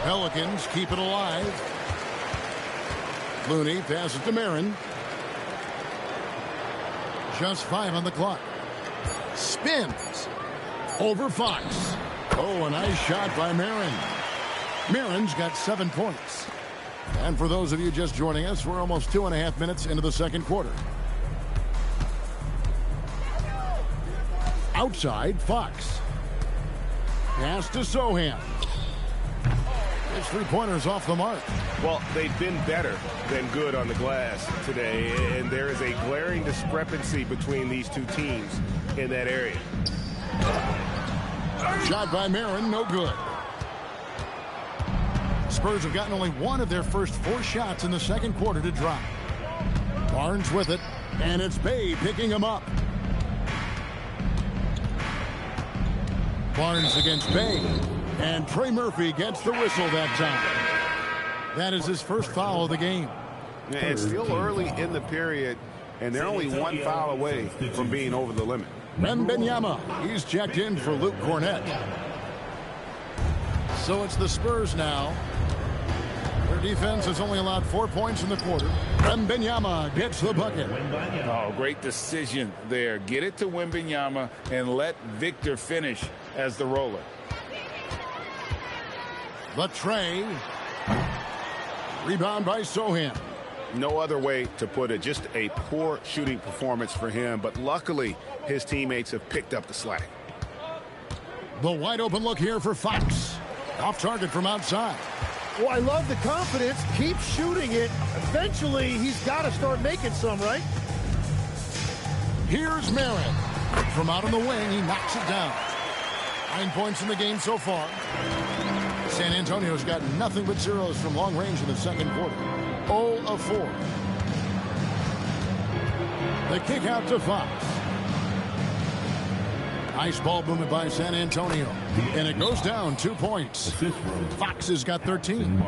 Pelicans keep it alive. Looney passes to Marin. Just 5 on the clock. Spins over Fox. Oh, a nice shot by Marin. Marin's got 7 points. And for those of you just joining us, we're almost 2.5 minutes into the second quarter. Outside, Fox. Pass to Sohan. His 3-pointer's off the mark. Well, they've been better than good on the glass today, and there is a glaring discrepancy between these two teams in that area. Shot by Marin, no good. Spurs have gotten only 1 of their first 4 shots in the second quarter to drop. Barnes with it, and it's Bey picking him up. Barnes against Bey, and Trey Murphy gets the whistle that time. That is his first foul of the game. Yeah, it's still early in the period, and they're only 1 foul away from being over the limit. Wembanyama, he's checked in for Luke Cornett. So it's the Spurs now. Their defense has only allowed 4 points in the quarter. Wembanyama gets the bucket. Oh, great decision there. Get it to Wembanyama and let Victor finish as the roller. The Trey. Rebound by Sohan. No other way to put it. Just a poor shooting performance for him, but luckily his teammates have picked up the slack. The wide open look here for Fox. Off target from outside. Well, I love the confidence. Keep shooting it. Eventually, he's got to start making some, right? Here's Marin. From out on the wing, he knocks it down. 9 points in the game so far. San Antonio's got nothing but zeros from long range in the second quarter. 0 of 4. The kick out to Fox. Nice ball movement by San Antonio. And it goes down 2 points. Fox has got 13.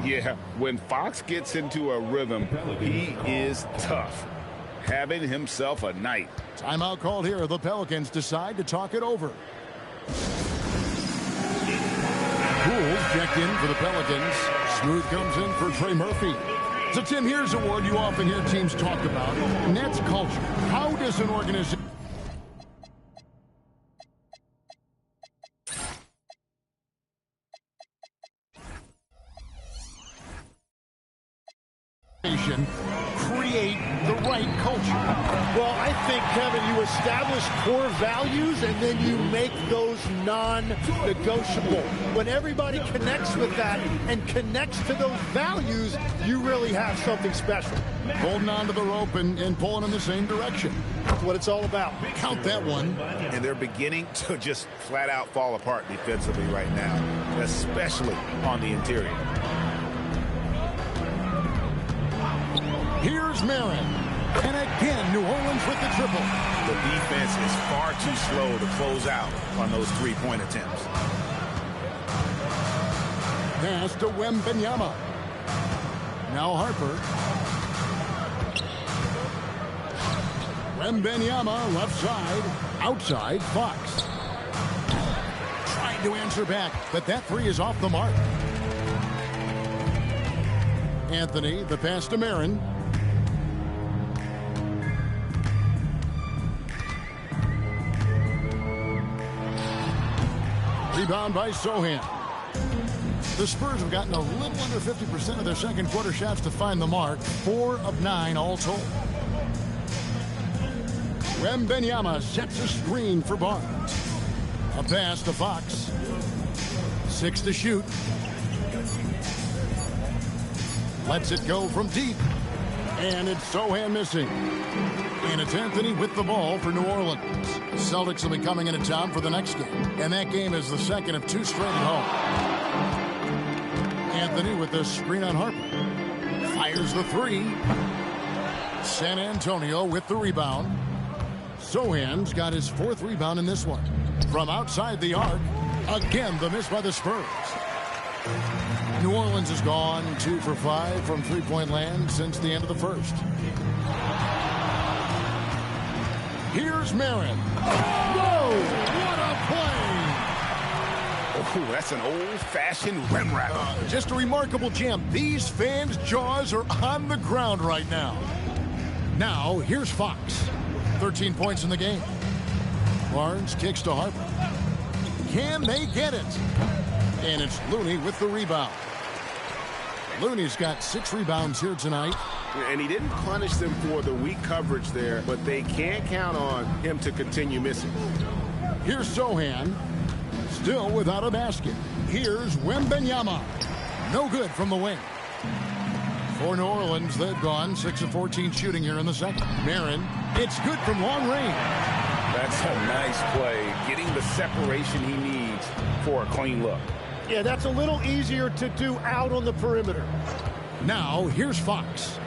Yeah, when Fox gets into a rhythm, he is tough. Having himself a night. Timeout called here. The Pelicans decide to talk it over. Pools checked in for the Pelicans. Smooth comes in for Trey Murphy. So, Tim, here's a word you often hear teams talk about. Nets culture. How does an organization... create the right culture? Well, I think, Kevin, you establish core values and then you make those non-negotiable. When everybody connects with that and connects to those values, you really have something special. Holding on to the rope and pulling in the same direction. That's what it's all about. Count that one. And they're beginning to just flat out fall apart defensively right now, especially on the interior. Here's Marin. And again, New Orleans with the triple. The defense is far too slow to close out on those three-point attempts. Pass to Wembanyama. Now Harper. Wembanyama left side. Outside, Fox. Trying to answer back, but that three is off the mark. Anthony, the pass to Marin. Rebound by Sohan. The Spurs have gotten a little under 50% of their second quarter shots to find the mark. 4 of 9 all told. Wembanyama sets a screen for Barnes. A pass to Fox. 6 to shoot. Lets it go from deep. And it's Sohan missing. And it's Anthony with the ball for New Orleans. The Celtics will be coming into town for the next game. And that game is the second of 2 straight at home. Anthony with the screen on Harper. Fires the 3. San Antonio with the rebound. Sohan's got his 4th rebound in this one. From outside the arc. Again, the miss by the Spurs. New Orleans has gone 2 for 5 from three-point land since the end of the first. Here's Marin. Whoa! What a play! Oh, that's an old-fashioned rim wrap. Just a remarkable jam. These fans' jaws are on the ground right now. Now, here's Fox. 13 points in the game. Barnes kicks to Harper. Can they get it? And it's Looney with the rebound. Looney's got 6 rebounds here tonight. And he didn't punish them for the weak coverage there, but they can't count on him to continue missing. Here's Sohan, still without a basket. Here's Wembanyama. No good from the wing. For New Orleans, they've gone 6 of 14 shooting here in the second. Marin, it's good from long range. That's a nice play, getting the separation he needs for a clean look. Yeah, that's a little easier to do out on the perimeter. Now, here's Fox.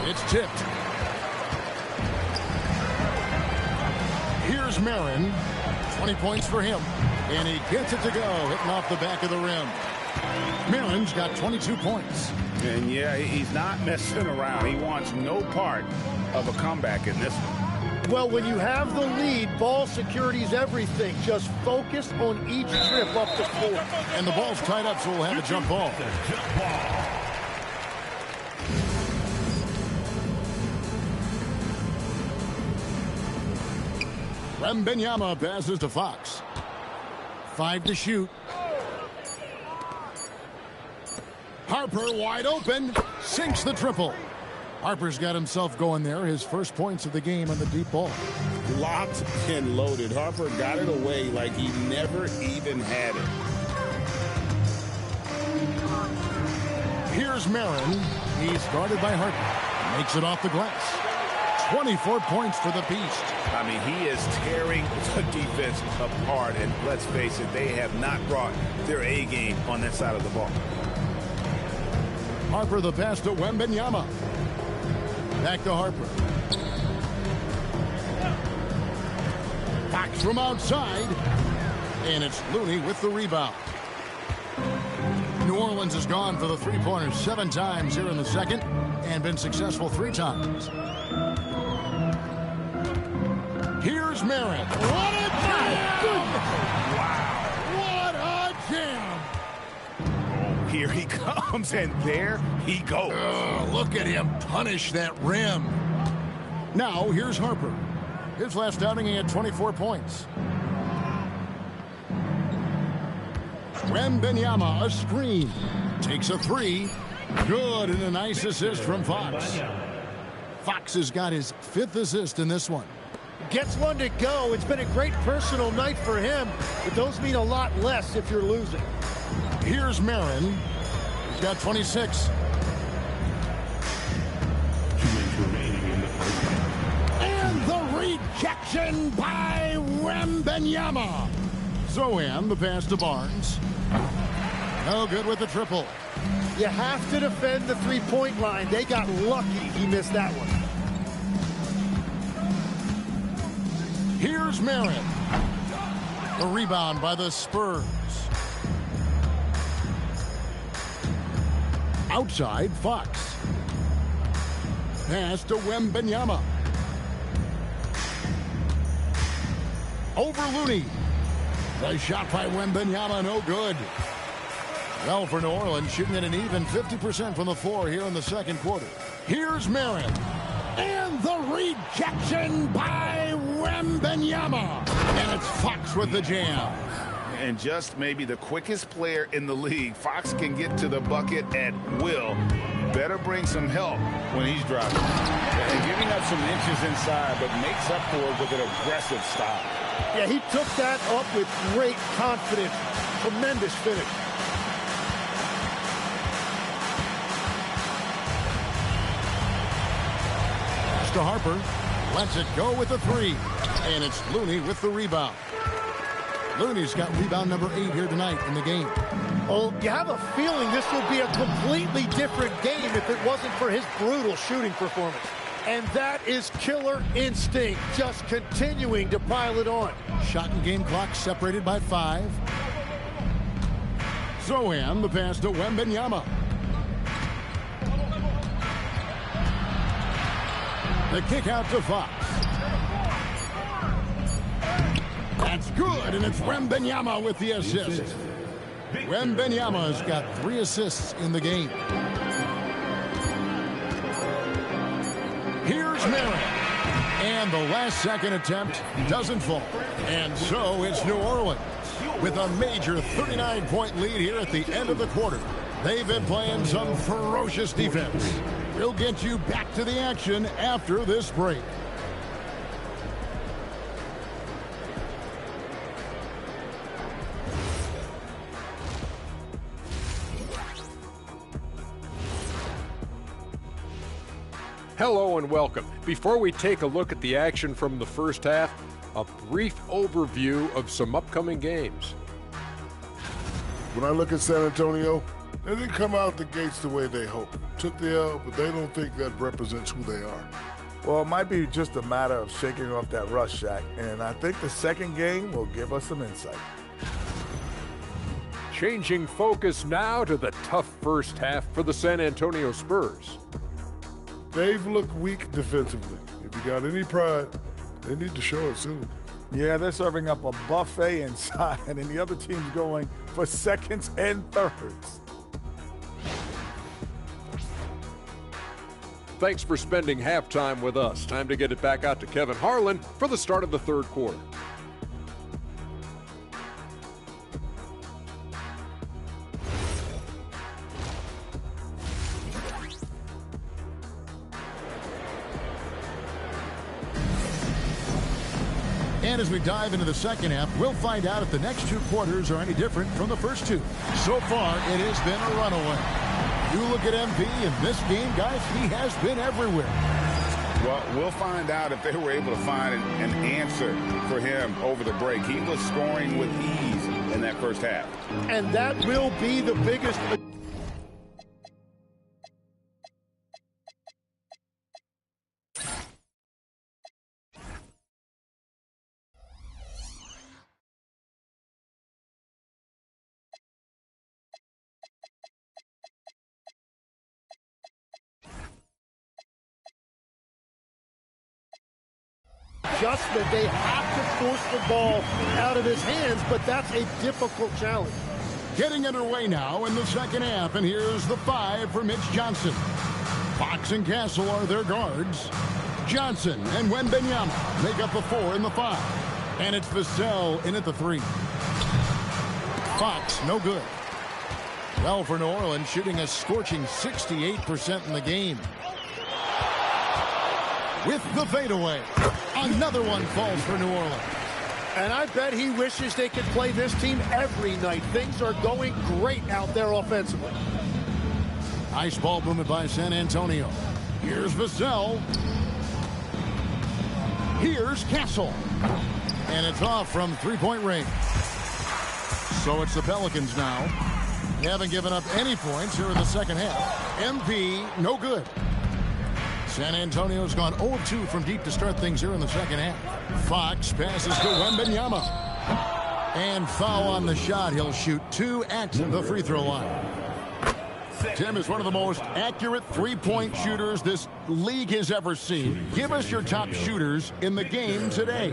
It's tipped. Here's Marin. 20 points for him. And he gets it to go, hitting off the back of the rim. Marin's got 22 points. And yeah, he's not messing around. He wants no part of a comeback in this one. Well, when you have the lead, ball security is everything. Just focus on each trip up the court. And the ball's tied up, so we'll have a jump ball. Wembanyama passes to Fox. 5 to shoot. Harper wide open, sinks the triple. Harper's got himself going there, his first points of the game on the deep ball. Locked and loaded. Harper got it away like he never even had it. Here's Marin. He's guarded by Harper. Makes it off the glass. 24 points for the Beast. I mean, he is tearing the defense apart, and let's face it, they have not brought their A game on that side of the ball. Harper the pass to Wembanyama. Back to Harper. Fox from outside. And it's Looney with the rebound. New Orleans has gone for the three-pointers 7 times here in the second and been successful 3 times. Here's Marin. What a jam! Wow. What a jam! Oh, here he comes, and there he goes. Look at him punish that rim. Now, here's Harper. His last outing, he had 24 points. Wembanyama, a screen. Takes a 3. Good, and a nice assist from Fox. Fox has got his 5th assist in this one. Gets one to go. It's been a great personal night for him, but those mean a lot less if you're losing. Here's Marin. He's got 26. And the rejection by Wembanyama. Zohan, the pass to Barnes. No good with the triple. You have to defend the three-point line. They got lucky he missed that one. Here's Marin. A rebound by the Spurs. Outside, Fox. Pass to Wembanyama. Over Looney. Nice shot by Wembanyama, no good. Well, for New Orleans, shooting at an even 50% from the floor here in the second quarter. Here's Marin. And the rejection by Wembanyama. And it's Fox with the jam. And just maybe the quickest player in the league. Fox can get to the bucket at will. Better bring some help when he's driving. And giving up some inches inside, but makes up for it with an aggressive style. Yeah, he took that up with great confidence. Tremendous finish. To Harper, lets it go with the 3, and it's Looney with the rebound. Looney's got rebound number 8 here tonight in the game. Oh, you have a feeling this would be a completely different game if it wasn't for his brutal shooting performance. And that is killer instinct, just continuing to pile it on. Shot and game clock separated by 5. Zohan, the pass to Wembanyama. The kick out to Fox. That's good, and it's Wembanyama with the assist. Wembanyama's got 3 assists in the game. Here's Marin. And the last second attempt doesn't fall. And so it's New Orleans with a major 39-point lead here at the end of the quarter. They've been playing some ferocious defense. We'll get you back to the action after this break. Hello and welcome. Before we take a look at the action from the first half, a brief overview of some upcoming games. When I look at San Antonio, they didn't come out the gates the way they hoped. Took the L, but they don't think that represents who they are. Well, it might be just a matter of shaking off that rust, Shaq, and I think the second game will give us some insight. Changing focus now to the tough first half for the San Antonio Spurs. They've looked weak defensively. If you got any pride, they need to show it soon. Yeah, they're serving up a buffet inside, and the other team's going for seconds and thirds. Thanks for spending halftime with us. Time to get it back out to Kevin Harlan for the start of the third quarter. And as we dive into the second half, we'll find out if the next 2 quarters are any different from the first 2. So far, it has been a runaway. You look at MP in this game, guys, he has been everywhere. Well, we'll find out if they were able to find an answer for him over the break. He was scoring with ease in that first half. And that will be the biggest... adjustment. They have to force the ball out of his hands, but that's a difficult challenge. Getting underway now in the second half, and here's the 5 for Mitch Johnson. Fox and Castle are their guards. Johnson and Wembanyama make up the 4 and the 5. And it's Vassell in at the 3. Fox, no good. Well, for New Orleans, shooting a scorching 68% in the game. With the fadeaway. Another one falls for New Orleans. And I bet he wishes they could play this team every night. Things are going great out there offensively. Nice ball movement by San Antonio. Here's Vassell. Here's Castle. And it's off from three-point range. So it's the Pelicans now. They haven't given up any points here in the second half. MP, no good. San Antonio's gone 0-2 from deep to start things here in the second half. Fox passes to Wembanyama. And foul on the shot. He'll shoot 2 at the free throw line. Tim is one of the most accurate three-point shooters this league has ever seen. Give us your top shooters in the game today.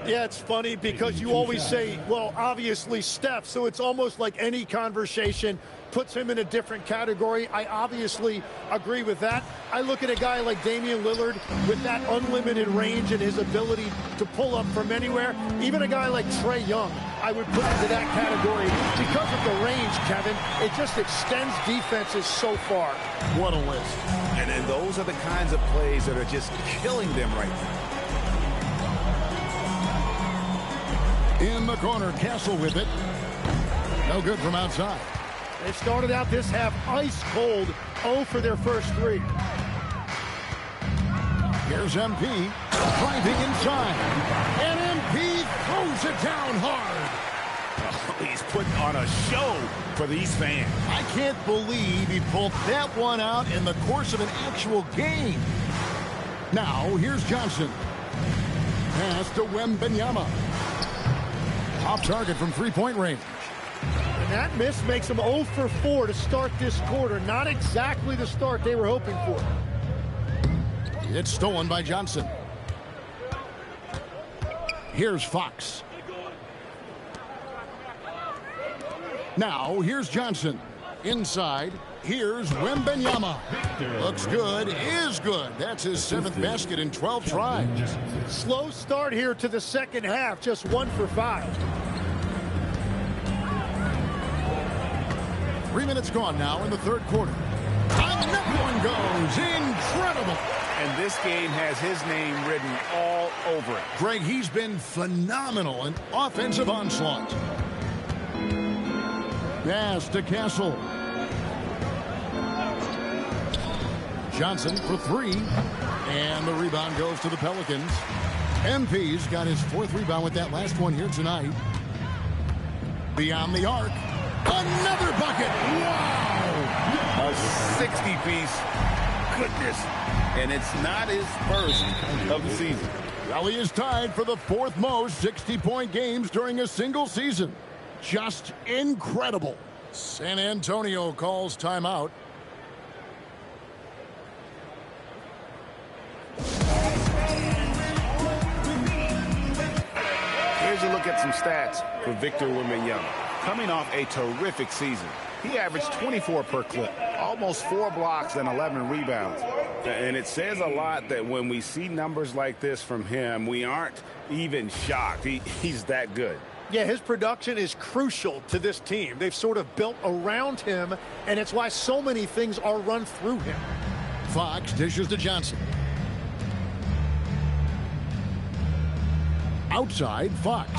Yeah, it's funny because you always say, well, obviously Steph, so it's almost like any conversation puts him in a different category. I obviously agree with that. I look at a guy like Damian Lillard with that unlimited range and his ability to pull up from anywhere. Even a guy like Trae Young, I would put into that category because of the range, Kevin. It just extends defenses so far. What a list. And then those are the kinds of plays that are just killing them right now. In the corner, Castle with it. No good from outside. They started out this half ice cold, 0 for their first 3. Here's MP driving inside. And MP throws it down hard. Oh, he's putting on a show for these fans. I can't believe he pulled that one out in the course of an actual game. Now, here's Johnson. Pass to Wembanyama. Off target from three-point range. And that miss makes them 0 for 4 to start this quarter. Not exactly the start they were hoping for. It's stolen by Johnson. Here's Fox. Now, here's Johnson. Inside, here's Wembanyama. Looks good, is good. That's his 7th basket in 12 tries. Slow start here to the second half, just 1 for 5. 3 minutes gone now in the third quarter. Another one goes. Incredible. And this game has his name written all over it. Greg, he's been phenomenal in offensive onslaught. Pass to Castle. Johnson for 3. And the rebound goes to the Pelicans. MP's got his 4th rebound with that last one here tonight. Beyond the arc. Another bucket. Wow. A 60-piece. Goodness. And it's not his first of the season. Well, he is tied for the 4th most 60-point games during a single season. Just incredible. San Antonio calls timeout. Here's a look at some stats for Victor Wembanyama. Coming off a terrific season, he averaged 24 per clip, almost 4 blocks and 11 rebounds. And it says a lot that when we see numbers like this from him, we aren't even shocked. He's that good. Yeah, his production is crucial to this team. They've sort of built around him, and it's why so many things are run through him. Fox dishes to Johnson. Outside, Fox.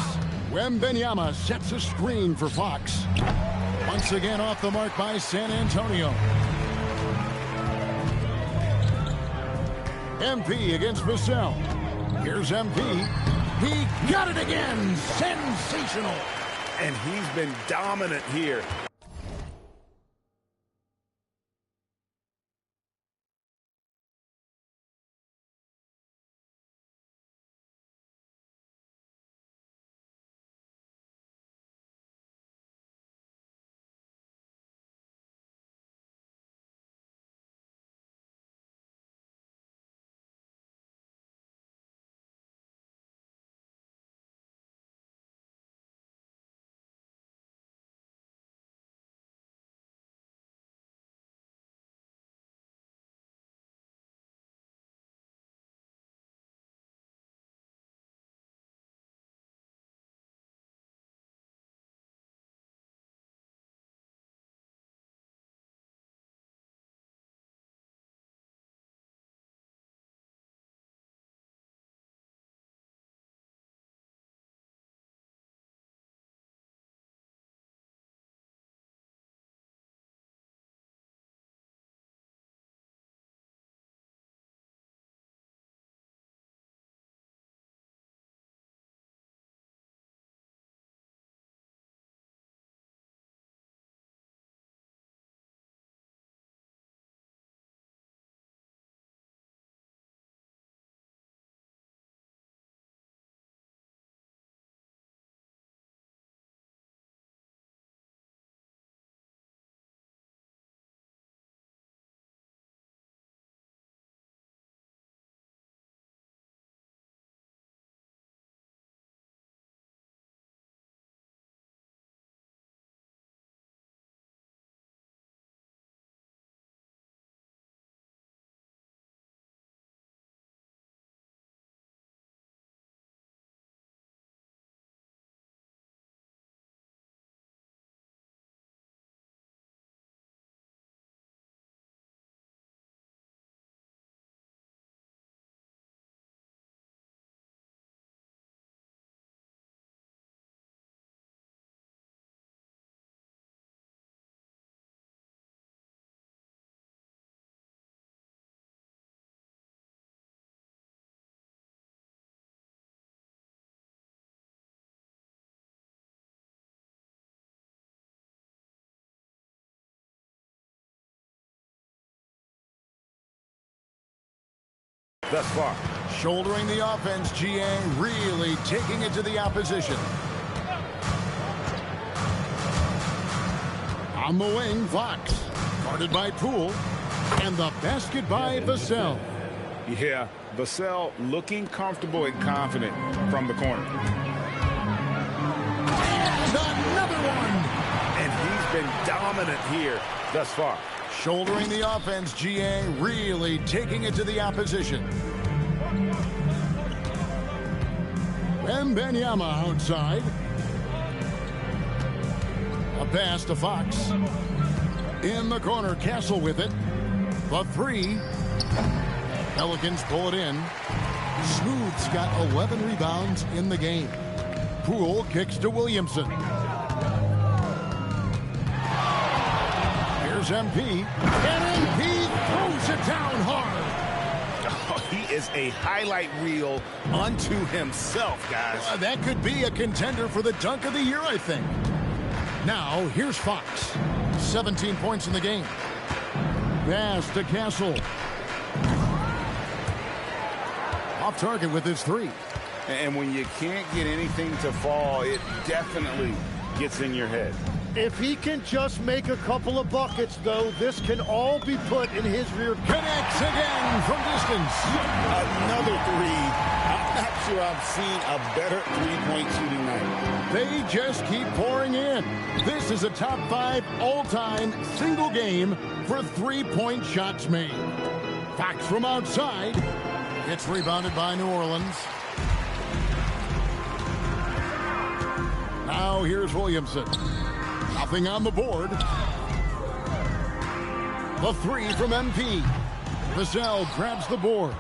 Wembanyama sets a screen for Fox. Once again off the mark by San Antonio. MP against Vassell. Here's MP. He got it again. Sensational. And he's been dominant here. Thus far. Shouldering the offense, Jiang really taking it to the opposition. On the wing, Fox. Guarded by Poole. And the basket by Vassell. Yeah, Vassell looking comfortable and confident from the corner. And another one. And he's been dominant here thus far. Shouldering the offense, Jiang really taking it to the opposition. Wembanyama outside. A pass to Fox. In the corner, Castle with it. The three. Pelicans pull it in. Smooth's got 11 rebounds in the game. Poole kicks to Williamson. Here's MP. And MP throws it down hard. Oh, he is a highlight reel unto himself, guys. That could be a contender for the dunk of the year, I think. Now, here's Fox. 17 points in the game. Pass to Castle. Off target with his three. And when you can't get anything to fall, it definitely gets in your head. If he can just make a couple of buckets, though, this can all be put in his rear. Connects again from distance. Another three. I'm not sure I've seen a better three-point shooting night. They just keep pouring in. This is a top 5 all-time single game for three-point shots made. Fox from outside. It's rebounded by New Orleans. Now here's Williamson. Nothing on the board. The three from MP. Vassell grabs the board.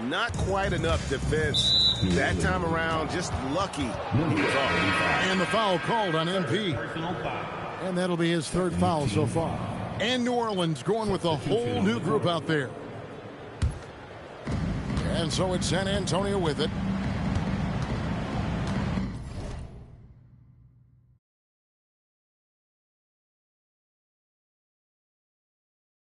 Not quite enough defense that time around. Just lucky he was off. And the foul called on MP. And that'll be his third foul so far. And New Orleans going with a whole new group out there. And so it's San Antonio with it.